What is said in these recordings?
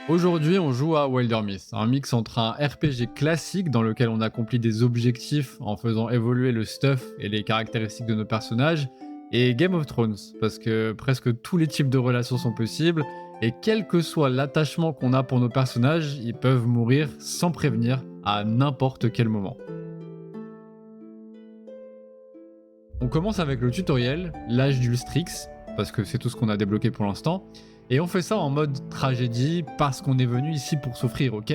Aujourd'hui, on joue à Wildermyth, un mix entre un RPG classique dans lequel on accomplit des objectifs en faisant évoluer le stuff et les caractéristiques de nos personnages, et Game of Thrones, parce que presque tous les types de relations sont possibles, et quel que soit l'attachement qu'on a pour nos personnages, ils peuvent mourir sans prévenir à n'importe quel moment. On commence avec le tutoriel, l'âge d'Ulstrix, parce que c'est tout ce qu'on a débloqué pour l'instant, et on fait ça en mode tragédie parce qu'on est venu ici pour souffrir, ok?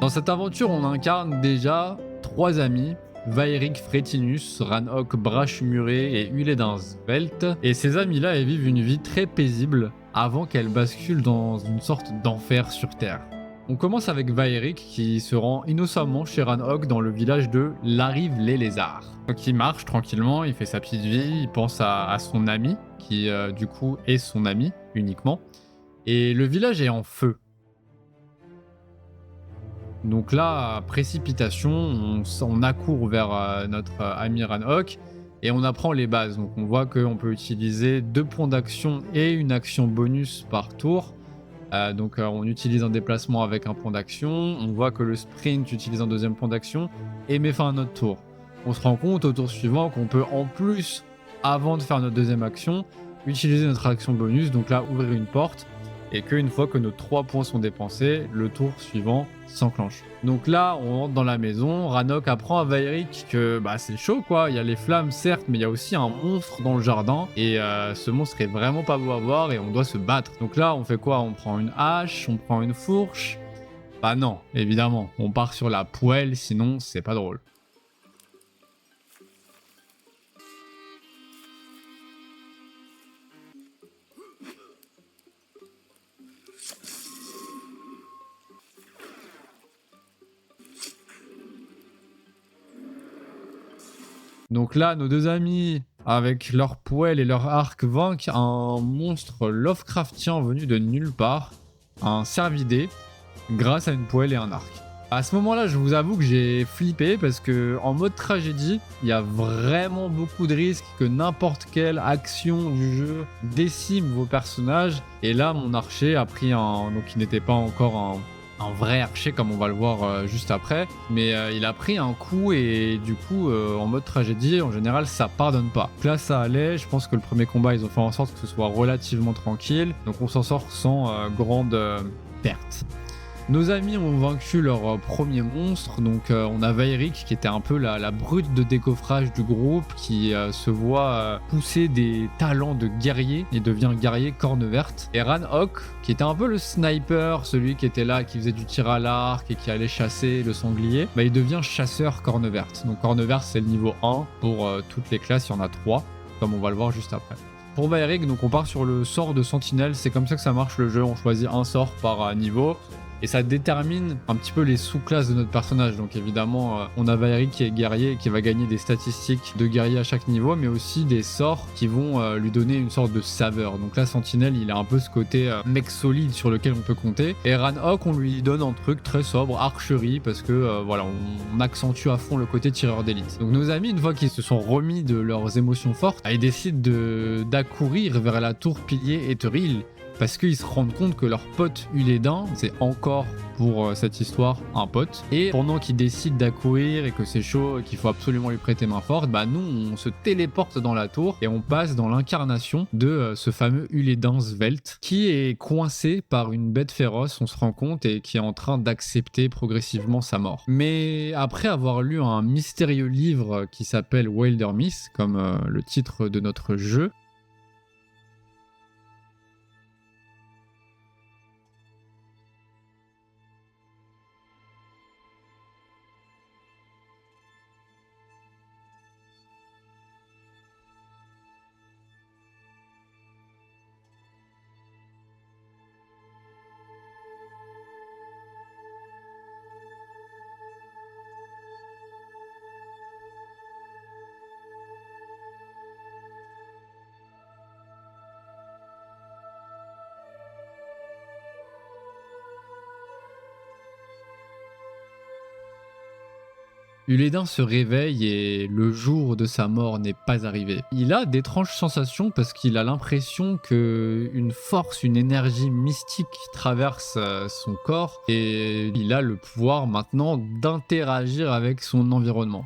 Dans cette aventure, on incarne déjà trois amis, Vaeric Fretinus, Ranok Brachmuré et Uledin Svelte, et ces amis-là, ils vivent une vie très paisible avant qu'elle bascule dans une sorte d'enfer sur Terre. On commence avec Vaeric qui se rend innocemment chez Ranok dans le village de Larive-les-Lézards. Donc il marche tranquillement, il fait sa petite vie, il pense à son ami, qui du coup est son ami uniquement, et le village est en feu. Donc là, précipitation, on accourt vers notre ami Ranok et on apprend les bases. Donc on voit qu'on peut utiliser 2 points d'action et une action bonus par tour. Donc on utilise un déplacement avec un point d'action. On voit que le sprint utilise un deuxième point d'action et met fin à notre tour. On se rend compte au tour suivant qu'on peut en plus, avant de faire notre deuxième action, utiliser notre action bonus. Donc là, ouvrir une porte et qu'une fois que nos 3 points sont dépensés, le tour suivant s'enclenche. Donc là, on rentre dans la maison, Ranok apprend à Vaeric que bah, c'est chaud quoi, il y a les flammes certes, mais il y a aussi un monstre dans le jardin, et ce monstre est vraiment pas beau à voir et on doit se battre. Donc là, on fait quoi? On prend une hache, on prend une fourche? Bah non, évidemment, on part sur la poêle, sinon c'est pas drôle. Donc là, nos deux amis, avec leur poêle et leur arc, vainquent un monstre Lovecraftien venu de nulle part, un cervidé, grâce à une poêle et un arc. À ce moment-là, je vous avoue que j'ai flippé parce que en mode tragédie, il y a vraiment beaucoup de risques que n'importe quelle action du jeu décime vos personnages. Et là, mon archer a pris un... Donc il n'était pas encore un vrai archer comme on va le voir juste après, mais il a pris un coup et du coup en mode tragédie en général ça pardonne pas. Donc là ça allait, je pense que le premier combat ils ont fait en sorte que ce soit relativement tranquille, donc on s'en sort sans grande perte. Nos amis ont vaincu leur premier monstre, donc on a Vaeric qui était un peu la brute de décoffrage du groupe, qui se voit pousser des talents de guerrier et devient guerrier corne verte. Et Ranok, qui était un peu le sniper, celui qui était là, qui faisait du tir à l'arc et qui allait chasser le sanglier, bah, il devient chasseur corne verte. Donc corne verte c'est le niveau 1, pour toutes les classes il y en a 3, comme on va le voir juste après. Pour Vaeric, donc on part sur le sort de sentinelle, c'est comme ça que ça marche le jeu, on choisit un sort par niveau. Et ça détermine un petit peu les sous-classes de notre personnage. Donc évidemment, on a Vaeric qui est guerrier et qui va gagner des statistiques de guerrier à chaque niveau, mais aussi des sorts qui vont lui donner une sorte de saveur. Donc là, Sentinelle, il a un peu ce côté mec solide sur lequel on peut compter. Et Ranok, on lui donne un truc très sobre, archerie, parce que voilà, on accentue à fond le côté tireur d'élite. Donc nos amis, une fois qu'ils se sont remis de leurs émotions fortes, ils décident d'accourir vers la tour pilier Etheril, parce qu'ils se rendent compte que leur pote Ulédin, c'est encore pour cette histoire un pote, et pendant qu'ils décident d'accourir et que c'est chaud et qu'il faut absolument lui prêter main forte, bah nous on se téléporte dans la tour et on passe dans l'incarnation de ce fameux Ulédin Svelte qui est coincé par une bête féroce, on se rend compte, et qui est en train d'accepter progressivement sa mort. Mais après avoir lu un mystérieux livre qui s'appelle Wildermyth, comme le titre de notre jeu, Ulédin se réveille et le jour de sa mort n'est pas arrivé. Il a d'étranges sensations parce qu'il a l'impression que une force, une énergie mystique traverse son corps et il a le pouvoir maintenant d'interagir avec son environnement.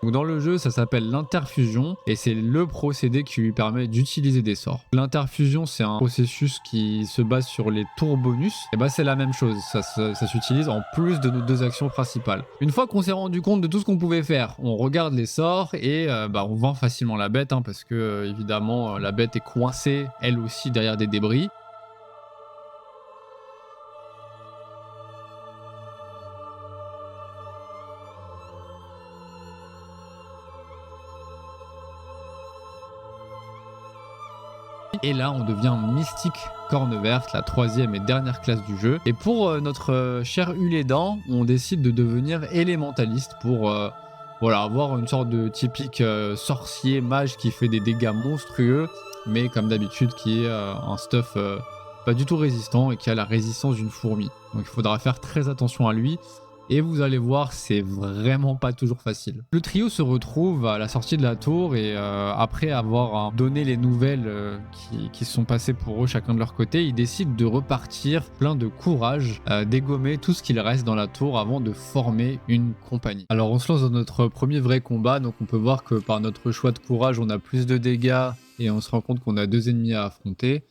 Donc dans le jeu, ça s'appelle l'interfusion et c'est le procédé qui lui permet d'utiliser des sorts. L'interfusion, c'est un processus qui se base sur les tours bonus. Et bah c'est la même chose, ça s'utilise en plus de nos 2 actions principales. Une fois qu'on s'est rendu compte de tout ce qu'on pouvait faire, on regarde les sorts et on vend facilement la bête parce que évidemment la bête est coincée elle aussi derrière des débris. Et là, on devient Mystique Corne Verte, la 3e et dernière classe du jeu. Et pour notre cher Ulédin, on décide de devenir élémentaliste pour avoir une sorte de typique sorcier mage qui fait des dégâts monstrueux, mais comme d'habitude qui est un stuff pas du tout résistant et qui a la résistance d'une fourmi. Donc il faudra faire très attention à lui. Et vous allez voir, c'est vraiment pas toujours facile. Le trio se retrouve à la sortie de la tour et après avoir donné les nouvelles qui se sont passées pour eux chacun de leur côté, ils décident de repartir plein de courage, dégommer tout ce qu'il reste dans la tour avant de former une compagnie. Alors on se lance dans notre premier vrai combat, donc on peut voir que par notre choix de courage, on a plus de dégâts et on se rend compte qu'on a 2 ennemis à affronter.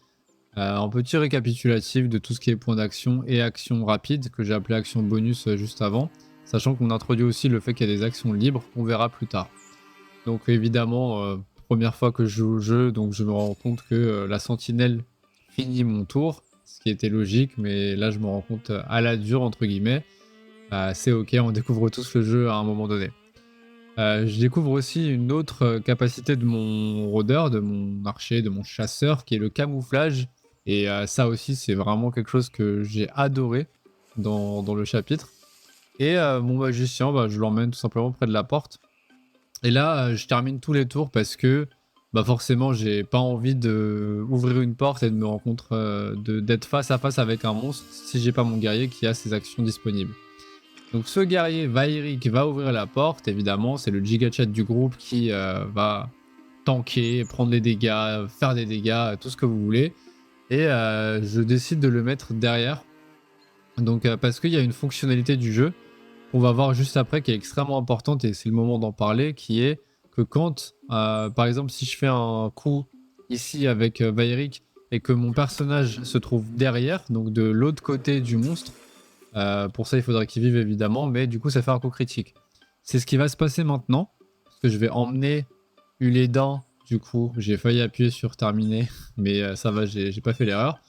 Un petit récapitulatif de tout ce qui est point d'action et action rapide, que j'ai appelé action bonus juste avant, sachant qu'on introduit aussi le fait qu'il y a des actions libres qu'on verra plus tard. Donc évidemment, première fois que je joue au jeu, donc je me rends compte que la sentinelle finit mon tour, ce qui était logique, mais là je me rends compte à la dure, entre guillemets. C'est ok, on découvre tous le jeu à un moment donné. Je découvre aussi une autre capacité de mon rôdeur, de mon archer, de mon chasseur, qui est le camouflage. Et ça aussi, c'est vraiment quelque chose que j'ai adoré dans le chapitre. Et mon magicien, je l'emmène tout simplement près de la porte. Et là, je termine tous les tours parce que forcément, j'ai pas envie d'ouvrir une porte et de me rencontrer, d'être face à face avec un monstre si j'ai pas mon guerrier qui a ses actions disponibles. Donc ce guerrier, Vairic, va ouvrir la porte, évidemment. C'est le gigachat du groupe qui va tanker, prendre des dégâts, faire des dégâts, tout ce que vous voulez. Et je décide de le mettre derrière. Donc parce qu'il y a une fonctionnalité du jeu qu'on va voir juste après qui est extrêmement importante et c'est le moment d'en parler, qui est que quand, par exemple, si je fais un coup ici avec Vairic et que mon personnage se trouve derrière, donc de l'autre côté du monstre, pour ça il faudrait qu'il vive évidemment, mais du coup ça fait un coup critique. C'est ce qui va se passer maintenant, parce que je vais emmener Ulédin. Du coup, j'ai failli appuyer sur terminer, mais ça va, j'ai pas fait l'erreur.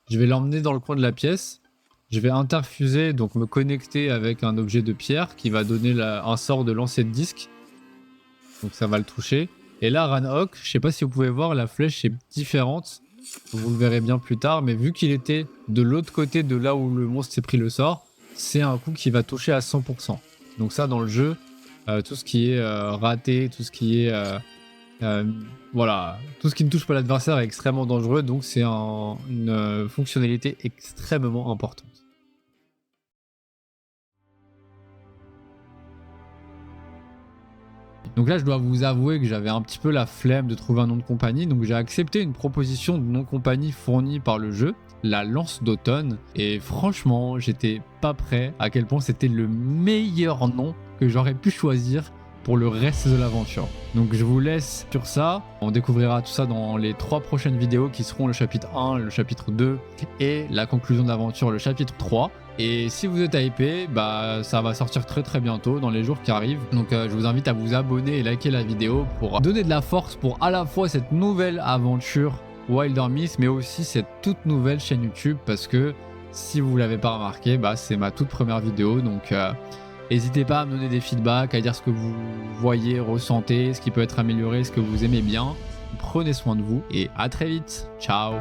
Je vais l'emmener dans le coin de la pièce. Je vais interfuser, donc me connecter avec un objet de pierre qui va donner un sort de lancer de disque. Donc ça va le toucher. Et là, Ranhok, je sais pas si vous pouvez voir, la flèche est différente. Vous le verrez bien plus tard, mais vu qu'il était de l'autre côté de là où le monstre s'est pris le sort, c'est un coup qui va toucher à 100%. Donc ça, dans le jeu, tout ce qui est raté, tout ce qui est... tout ce qui ne touche pas l'adversaire est extrêmement dangereux, donc c'est une fonctionnalité extrêmement importante. Donc là, je dois vous avouer que j'avais un petit peu la flemme de trouver un nom de compagnie, donc j'ai accepté une proposition de nom de compagnie fournie par le jeu, la Lance d'Automne, et franchement, j'étais pas prêt à quel point c'était le meilleur nom que j'aurais pu choisir pour le reste de l'aventure. Donc je vous laisse sur ça, on découvrira tout ça dans les 3 prochaines vidéos qui seront le chapitre 1, le chapitre 2 et la conclusion d'aventure, le chapitre 3. Et si vous êtes hypé, ça va sortir très très bientôt dans les jours qui arrivent. Donc je vous invite à vous abonner et liker la vidéo pour donner de la force pour à la fois cette nouvelle aventure Wildermyth, mais aussi cette toute nouvelle chaîne YouTube, parce que si vous l'avez pas remarqué, c'est ma toute première vidéo, donc n'hésitez pas à me donner des feedbacks, à dire ce que vous voyez, ressentez, ce qui peut être amélioré, ce que vous aimez bien. Prenez soin de vous et à très vite. Ciao.